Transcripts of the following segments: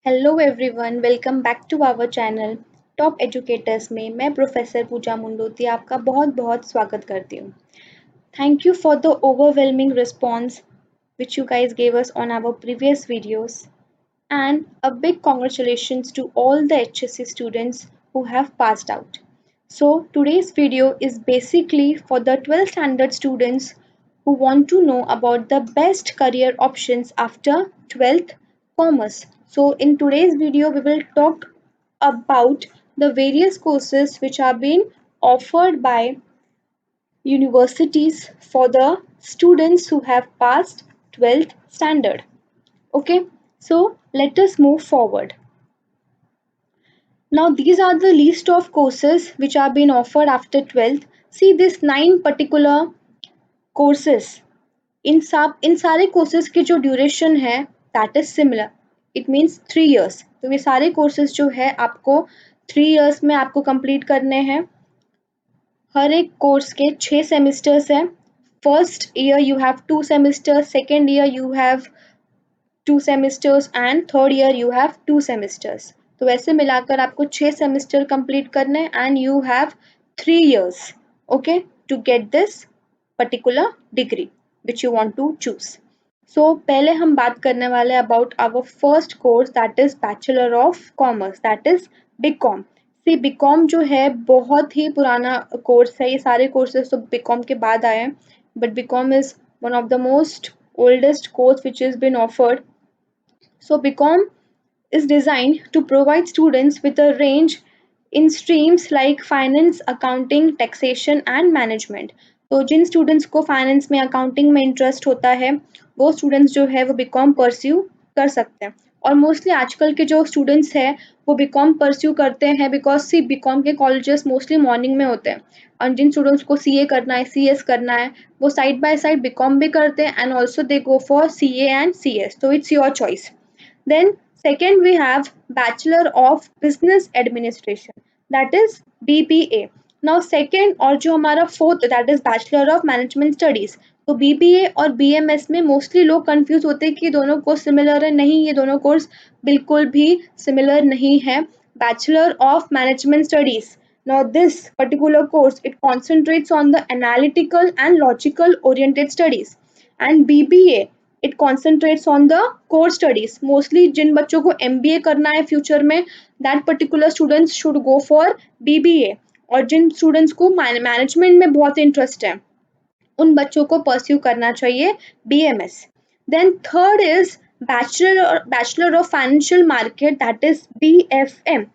Hello everyone, welcome back to our channel top educators में मैं professor पूजा मुंडोती आपका बहुत बहुत स्वागत करती हूँ। Thank you for the overwhelming response which you guys gave us on our previous videos, and a big congratulations to all the HSC students who have passed out. So today's video is basically for the 12th standard students who want to know about the best career options after 12th commerce. So in today's video we will talk about the various courses which are being offered by universities for the students who have passed 12th standard. Okay, so let us move forward. Now these are the list of courses which are being offered after 12th. See this 9 particular courses. इन सारे courses की जो duration है that is similar, it means 3 years. तो ये सारे courses जो है आपको 3 years में आपको कंप्लीट करने हैं. हर एक कोर्स के 6 सेमिस्टर्स हैं. First year you have 2 semesters, second year you have 2 semesters and third year you have 2 semesters. तो वैसे मिलाकर आपको 6 सेमेस्टर कंप्लीट करने and you have 3 years, okay, to get this particular degree which you want to choose. So पहले हम बात करने वाले about our first course that is bachelor of commerce, that is BCom. See BCom जो है बहुत ही पुराना कोर्स है. ये सारे कोर्सेज तो बीकॉम के बाद आए हैं, but BCom is one of the most oldest course which has been offered. So BCom is designed to provide students with a range in streams like finance, accounting, taxation and management. तो जिन students को finance में accounting में interest होता है वो students जो है वो बीकॉम परस्यू कर सकते हैं. और मोस्टली आजकल के जो स्टूडेंट्स हैं वो बीकॉम परस्यू करते हैं बिकॉज सी बीकॉम के कॉलेजेस मोस्टली मॉर्निंग में होते हैं. और जिन स्टूडेंट्स को सीए करना है, सीएस करना है, वो साइड बाय साइड बीकॉम भी करते हैं and also they go for CA and CS. तो it's your choice. Then second we have Bachelor of Business Administration, that is BBA. Now second और जो हमारा fourth that is Bachelor of Management Studies. तो BBA और BMS में mostly लोग confuse होते हैं कि दोनों कोर्स सिमिलर है. नहीं, ये दोनों कोर्स बिल्कुल भी सिमिलर नहीं है. Bachelor of Management Studies, now this particular course it concentrates on the analytical and logical oriented studies, and BBA it concentrates on the core studies. Mostly जिन बच्चों को एमबीए करना है फ्यूचर में that particular students should go for BBA. और जिन students को management में बहुत इंटरेस्ट है उन बच्चों को परस्यू करना चाहिए BMS. Then third is bachelor of financial market, that is BFM.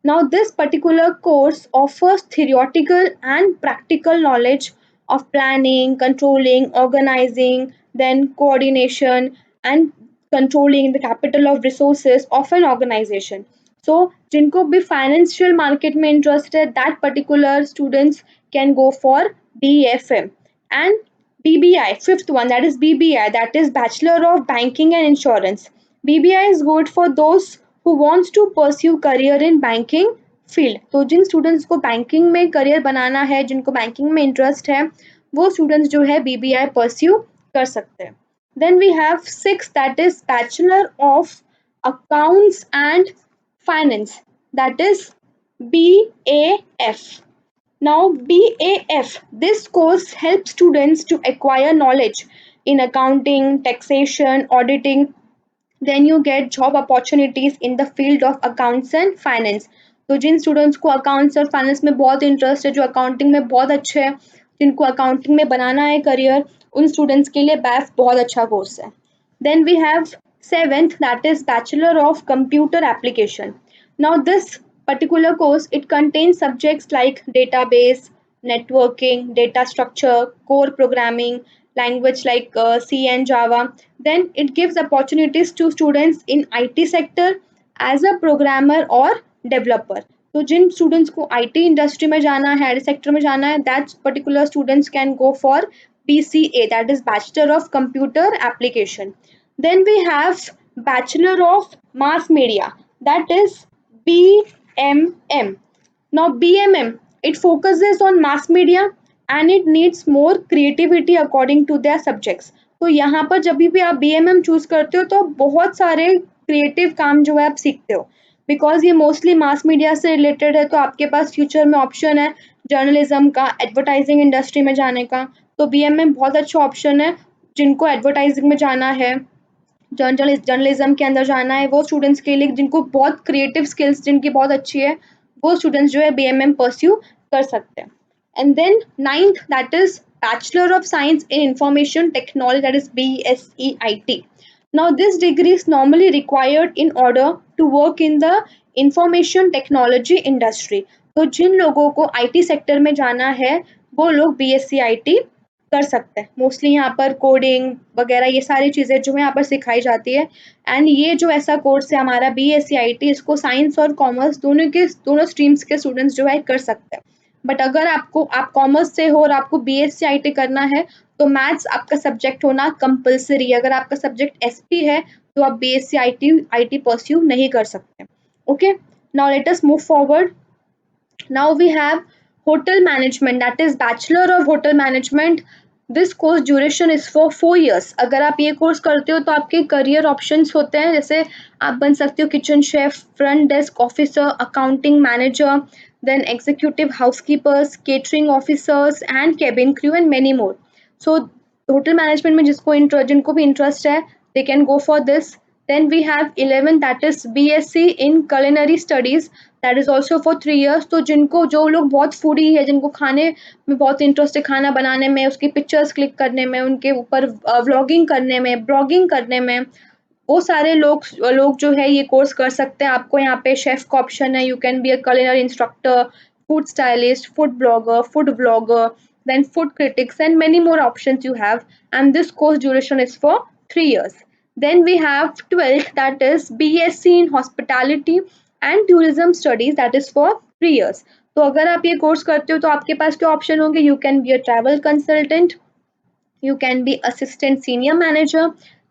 Now this particular course offers theoretical and practical knowledge of planning, controlling, organizing, then coordination and controlling the capital of resources of an organization. So जिनको भी financial market में interest है that particular students can go for BFM. And BBI, fifth one, that is BBI, that is Bachelor of Banking and Insurance. BBI is good for those who wants to pursue career in banking field. तो जिन students को banking में career बनाना है, जिनको banking में interest है, वो students जो है बीबीआई परस्यू कर सकते हैं. Then we have six that is bachelor of accounts and finance, that is BAF. Now BAF, this course helps students to acquire knowledge in accounting, taxation, auditing. Then you get job opportunities in the field of accounts and finance. तो जिन students को accounts और finance में बहुत interest है, जो accounting में बहुत अच्छे हैं, जिनको अकाउंटिंग में बनाना है करियर, उन स्टूडेंट्स के लिए बैफ बहुत अच्छा कोर्स है. Then we have seventh that is bachelor of computer application. Now this particular course it contains subjects like database, networking, data structure, core programming, language like C and Java. Then it gives opportunities to students in IT sector as a programmer or developer. तो जिन students को IT industry में जाना है, IT sector में जाना है, that particular students can go for BCA, that is Bachelor of Computer Application. Then we have Bachelor of Mass Media, that is BMM. Now BMM it focuses on mass media and it needs more creativity according to their subjects. तो यहाँ पर जब भी आप BMM choose करते हो तो बहुत सारे क्रिएटिव काम जो है आप सीखते हो, बिकॉज ये मोस्टली मास मीडिया से रिलेटेड है। तो आपके पास फ्यूचर में ऑप्शन है जर्नलिज्म का, एडवर्टाइजिंग इंडस्ट्री में जाने का। तो बीएमएम बहुत अच्छा ऑप्शन है जिनको एडवर्टाइजिंग में जाना है, जर्नलिज्म के अंदर जाना है, वो स्टूडेंट्स के लिए जिनको बहुत क्रिएटिव स्किल्स जिनकी बहुत अच्छी है, वो स्टूडेंट्स जो है बीएमएम परस्यू कर सकते हैं। And then ninth that is bachelor of science in information technology, that is BSEIT. Now this degree is normally required in order to work in the information technology industry. तो जिन लोगों को IT sector में जाना है वो लोग BSEIT कर सकते हैं। मोस्टली यहाँ पर कोडिंग वगैरह ये सारी चीज़ें जो है यहाँ पर सिखाई जाती है। एंड ये जो ऐसा कोर्स है हमारा BSEIT, इसको साइंस और कॉमर्स दोनों स्ट्रीम्स के स्टूडेंट्स जो है कर सकते हैं। बट अगर आप कॉमर्स से हो और आपको BSEIT करना है तो मैथ्स आपका सब्जेक्ट होना कंपलसरी है। अगर आपका सब्जेक्ट SP है तो आप BSEIT परस्यू नहीं कर सकते। Okay, now let us move forward. Now we have hotel management, that is bachelor of hotel management. This course duration is for 4 years. अगर आप ये कोर्स करते हो तो आपके करियर ऑप्शंस होते हैं, जैसे आप बन सकते हो kitchen chef, front desk officer, accounting manager, then executive housekeepers, catering officers and cabin crew and many more. So hotel management में जिनको भी इंटरेस्ट है they can go for this. Then we have 11 that is BSc in culinary studies, that is also for 3 years. तो जो लोग बहुत foodie है, जिनको खाने में बहुत इंटरेस्ट है, खाना बनाने में, उसकी पिक्चर्स क्लिक करने में, उनके ऊपर व्लॉगिंग करने में, ब्लॉगिंग करने में, वो सारे लोग जो है ये कोर्स कर सकते हैं। आपको यहाँ पे शेफ का ऑप्शन है, you can be a culinary instructor, food stylist, food blogger, food blogger, then food critics and many more options you have, and this course duration is for 3 years. Then we have 12th, that is BSc in hospitality and tourism studies, that is for 3 years. तो अगर आप ये course करते हो तो आपके पास क्या option होंगे? You can be a travel consultant, you can be assistant senior manager,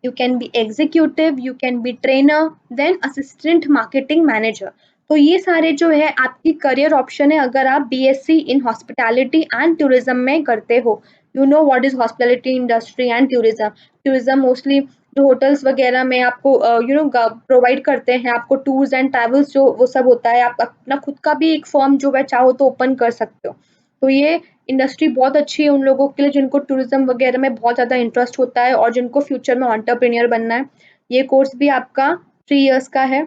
you can be executive, you can be trainer, then assistant marketing manager. तो ये सारे जो है आपकी करियर ऑप्शन है अगर आप BSc in hospitality and tourism में करते हो। You know what is hospitality industry and tourism mostly जो होटल्स वगैरह में आपको प्रोवाइड करते हैं, आपको टूर्स एंड ट्रैवल्स जो वो सब होता है, आप अपना खुद का भी एक फर्म जो है चाहो तो ओपन कर सकते हो। तो ये इंडस्ट्री बहुत अच्छी है उन लोगों के लिए जिनको टूरिज्म वगैरह में बहुत ज़्यादा इंटरेस्ट होता है और जिनको फ्यूचर में एंटरप्रेन्योर बनना है। ये कोर्स भी आपका 3 इयर्स का है।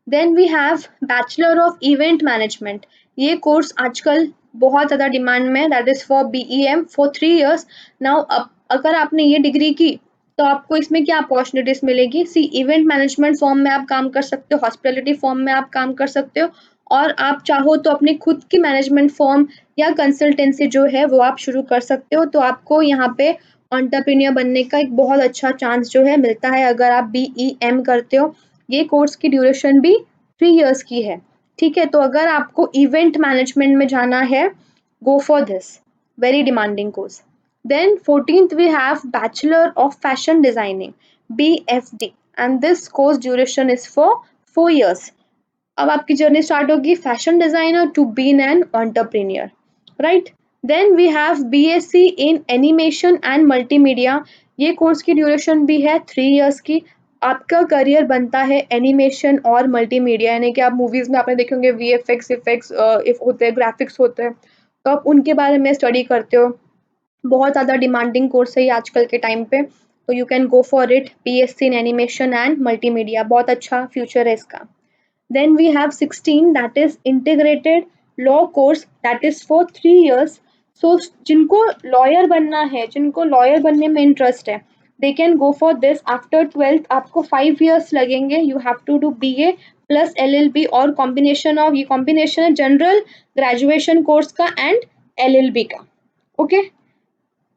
Then we have bachelor of event management. ये कोर्स आजकल बहुत ज़्यादा डिमांड में है, that is for BEM for 3 years. Now अगर आपने ये डिग्री की तो आपको इसमें क्या अपॉर्चुनिटीज मिलेगी? सी, इवेंट मैनेजमेंट फॉर्म में आप काम कर सकते हो, हॉस्पिटैलिटी फॉर्म में आप काम कर सकते हो, और आप चाहो तो अपनी खुद की मैनेजमेंट फॉर्म या कंसल्टेंसी जो है वो आप शुरू कर सकते हो। तो आपको यहाँ पे एंटरप्रेन्योर बनने का एक बहुत अच्छा चांस जो है मिलता है अगर आप BEM करते हो। ये कोर्स की ड्यूरेशन भी 3 इयर्स की है। ठीक है, तो अगर आपको इवेंट मैनेजमेंट में जाना है, गो for this, very demanding course. Then 14th we have Bachelor of Fashion Designing, BFD, and this course duration is for 4 years. अब आपकी जर्नी स्टार्ट होगी fashion designer to been an entrepreneur, right. Then we have BSc in animation and multimedia. ये course की duration भी है 3 years की। आपका career बनता है एनिमेशन और मल्टीमीडिया, यानी कि आप मूवीज में आपने देखे होंगे VFX इफेक्ट्स होते हैं, ग्राफिक्स होते हैं, तो आप उनके बारे में स्टडी करते हो। बहुत ज़्यादा डिमांडिंग कोर्स है ये आजकल के टाइम पे, तो you can go for it. BSc in animation and multimedia, बहुत अच्छा फ्यूचर है इसका। Then we have 16, that is integrated law course, that is for 3 years. So जिनको लॉयर बनना है, जिनको लॉयर बनने में इंटरेस्ट है, they can go for this. After 12th आपको 5 years लगेंगे, you have to do BA plus LLB और कॉम्बिनेशन ऑफ, ये कॉम्बिनेशन है जनरल ग्रेजुएशन कोर्स का एंड LLB का। Okay,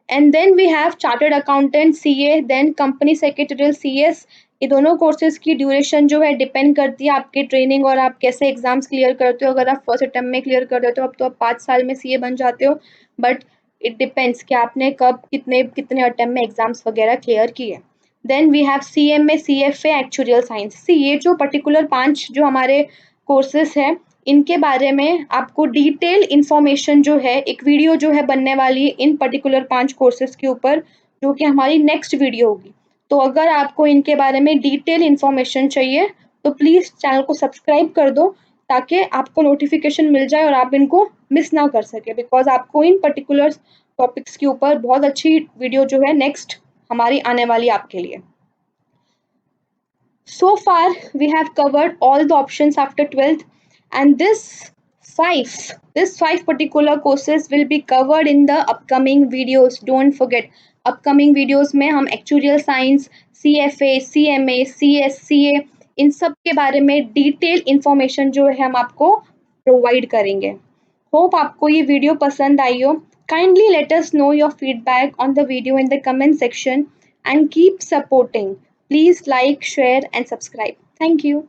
and then we have chartered accountant CA, then company secretarial CS। ये दोनों courses की ड्यूरेशन जो है डिपेंड करती है आपकी ट्रेनिंग और आप कैसे एग्जाम्स क्लियर करते हो। अगर आप फर्स्ट अटेम्प्ट में क्लियर कर देते हो तो आप 5 साल में CA बन जाते हो, बट इट डिपेंड्स कि आपने कब कितने अटेम्प्ट में एग्जाम्स वगैरह क्लियर किए। Then we have CMA CFA actuarial science. See, ये जो पर्टिकुलर 5 जो हमारे कोर्सेज हैं इनके बारे में आपको डिटेल इन्फॉर्मेशन जो है, एक वीडियो जो है बनने वाली है इन पर्टिकुलर 5 कोर्सेज के ऊपर, जो कि हमारी नेक्स्ट वीडियो होगी। तो अगर आपको इनके बारे में डिटेल इन्फॉर्मेशन चाहिए तो प्लीज़ चैनल को सब्सक्राइब कर दो ताकि आपको नोटिफिकेशन मिल जाए और आप इनको मिस ना कर सके, बिकॉज आपको इन पर्टिकुलर टॉपिक्स के ऊपर बहुत अच्छी वीडियो जो है नेक्स्ट हमारी आने वाली आपके लिए। So far, we have covered all the options after 12th, and five, this five particular courses will be covered in the upcoming videos. Don't forget, upcoming videos में हम actuarial science, CFA, CMA, CS, CA इन सब के बारे में detail information जो है हम आपको प्रोवाइड करेंगे। होप आपको ये वीडियो पसंद आई हो। Kindly let us know your feedback on the video in the comment section and keep supporting. Please like, share, and subscribe. Thank you.